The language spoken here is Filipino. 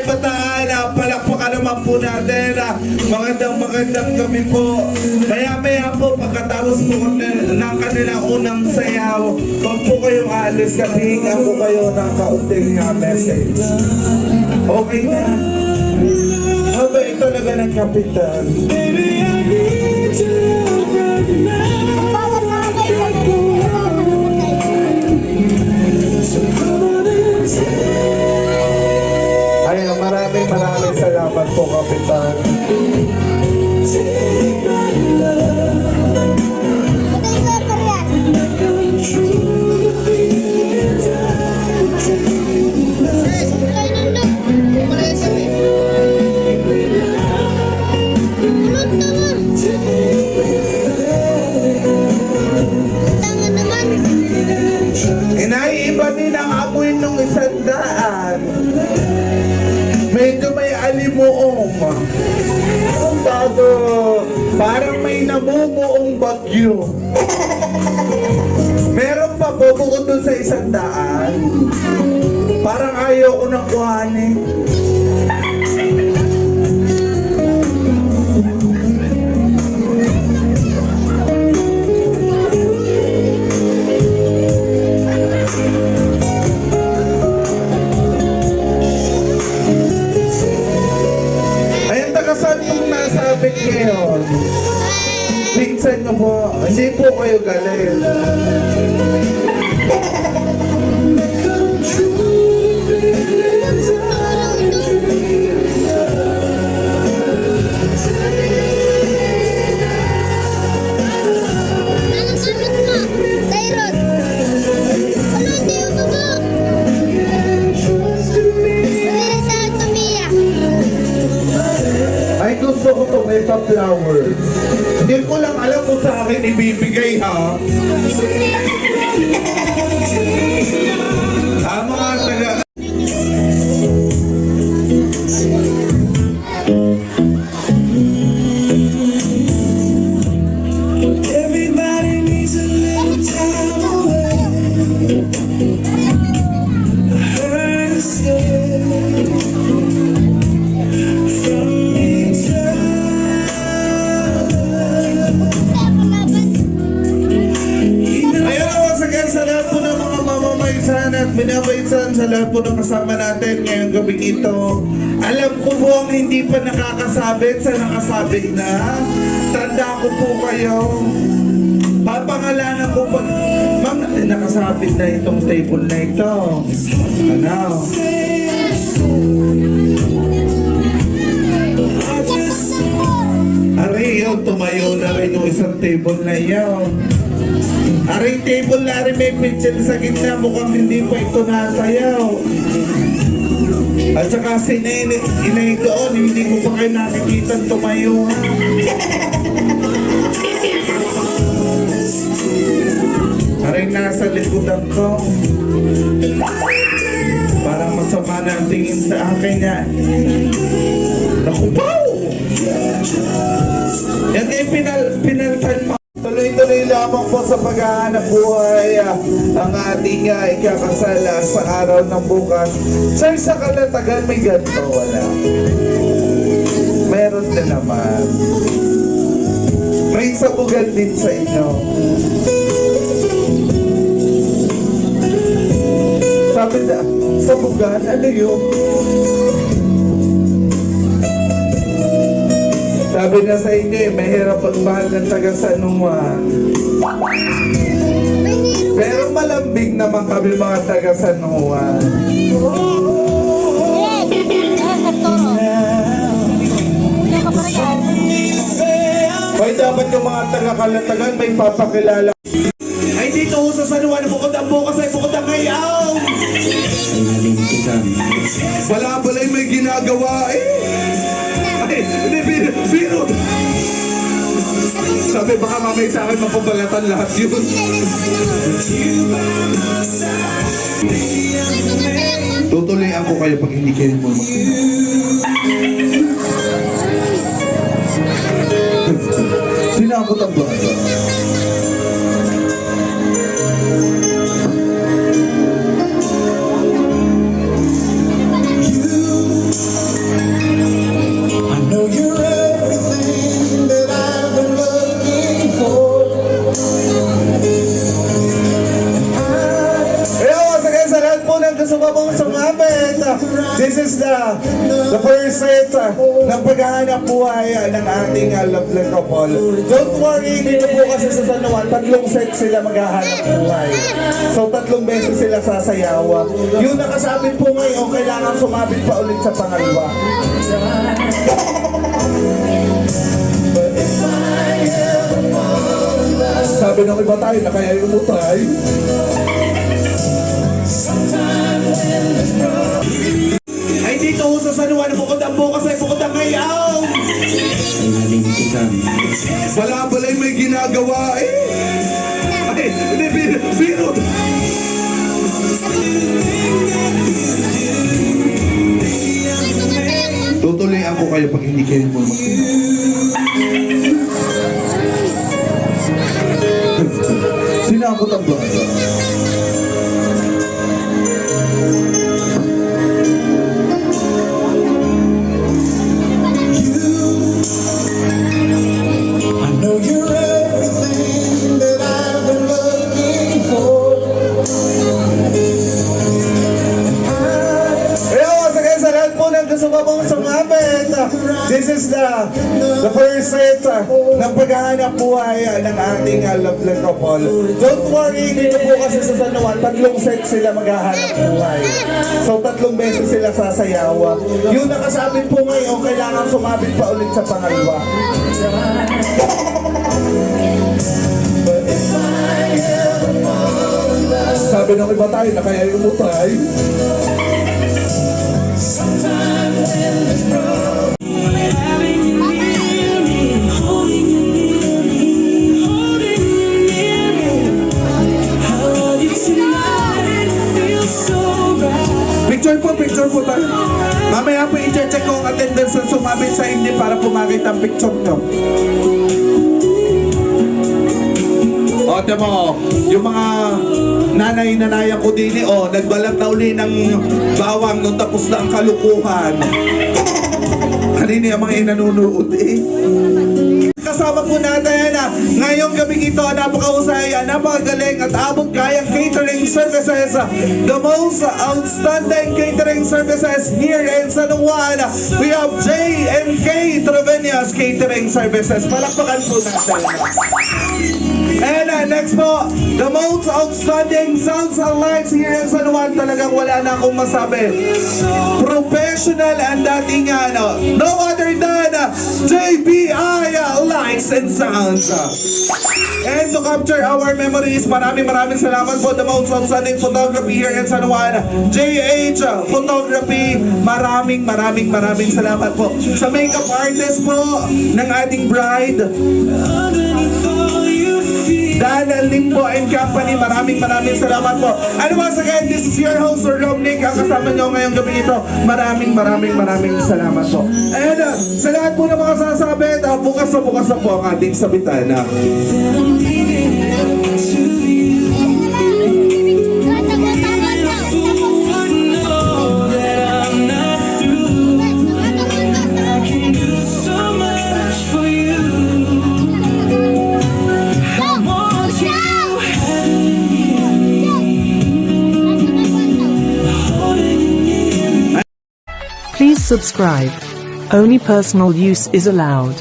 Bataan, palakpakan naman po natin. Magandang gabi po. Maya po, pagkatapos po ng kanilang unang sayaw, huwag po kayong alis, katingan po kayo ng kaunting message. Okay na? Haba ito talaga ng kapitan. Baby, I need you right now. Ayun, maraming salamat po, Kapitan. Inaiiba din ang amoy nung 100. Medyo may alimuong. Tado, parang may namumuong bagyo. Meron pa po bukod dun sa 100. Parang ayaw ko nang kuhanin. Ngayon, pinsan nyo po, hindi po kayo galing. Gusto ko to may flowers. Hindi ko lang alam kung sa akin ibibigay, ha? Mga taga... Everybody needs a little time away. I heard you say at binabaitan sa lahat po ng kasama natin ngayong gabi ito. Alam ko po ang hindi pa nakakasabit sa nakasabit na. Tanda ko po kayo. Papangalanan ko pa. Ma'am, nakasabit na itong table na ito. Ano? Aray yun, tumayo na rin yung isang table na yun. Aring table na rin may picture sa gitna, mukhang hindi pa ito nasayaw. At saka inay doon, hindi ko pa kayo nakikita tumayo, ha? Aring nasa likodan ko. Parang masama na ang tingin sa akin niya. Naku, wow! Yan kayo pinaltan pa. Tuloy-tuloy lamang po sa paghahanap buhay ang ating ikakasal sa araw ng bukas. Sir, sa Kalatagan may ganito, wala? Meron din naman. May sabugan din sa inyo. Sabi na, sabugan, ano yun? Sabi na sa inyo, mahirap pagmahal ng taga San Juan. Pero malambing naman kami mga taga San Juan. Hoy, dapat yung mga taga Kalatagan may papakilala. Ay, dito ho sa San Juan, bukod ang bukas ay bukod ang ngayaw. Wala balay may ginagawa eh. Ay, hindi, biro. Sabi baka mamay sa akin mapabalatan lahat yun. Tutuloyan ko kayo pag hindi kayo mo sinakot ang bata. the first set ng paghahanap buhay ng ating lovely couple. Don't worry, dito po kasi sa San Juan, 3 set sila maghahanap buhay. So 3 beses sila sasayaw. Yung nakasabit po ngayon, kailangan sumabit pa ulit sa pangalawa. Sabi ng iba tayo na kaya yung umutay. Ay dito sa San Juan, bukod ang bukas ay bukod ang ngayaw. Wala balay may ginagawa eh. Ay, hindi, biro. Tutuloyan ko kayo pag hindi kayo mo sinakot ang bata. I know you're everything that I've been looking for. Sa lahat po ng gusto mong sumabit, this is the first set ng paghahanap buhay ng ating lovely couple. Don't worry, dito po kasi sa San Juan, 3 set sila maghahanap buhay. So 3 beses sila sasayaw. Yung nakasabit po ngayon, kailangan sumabit pa ulit sa pangalawa. Sabi ng iba tayo na kaya yung umutay. Picture po tayo. Mamaya po i-check ko ang attendance na sumabit sa hindi para pumakit ang picture nyo. O, mo, yung mga nanay-nanayan ko din nagbalat na uli ng bawang nung tapos na ang kalukuhan. Kanina yung mga inanunood Kasama po natin ngayong gabi ito, napakahusay, napakagaling at abot-kayang catering services. The most outstanding catering services here in San Juan. We have J&K Treveñas Catering Services. Palakpakan po natin. And next po, the most outstanding sounds and lights here in San Juan. Talagang wala na akong masabi. Professional and dating no other than JBI Lights and Sounds. And to capture our memories, maraming salamat po. The most outstanding photography here in San Juan, JH Photography. Maraming salamat po. Sa makeup artist po ng ating bride, Dana Limbo and Company, maraming salamat po. And once again, this is your host, Sir Romnick, ang kasama nyo ngayong gabi ito. Maraming salamat po. And sa lahat po ng mga sasabit, bukas na po ang ating sabitan. Please subscribe. Only personal use is allowed.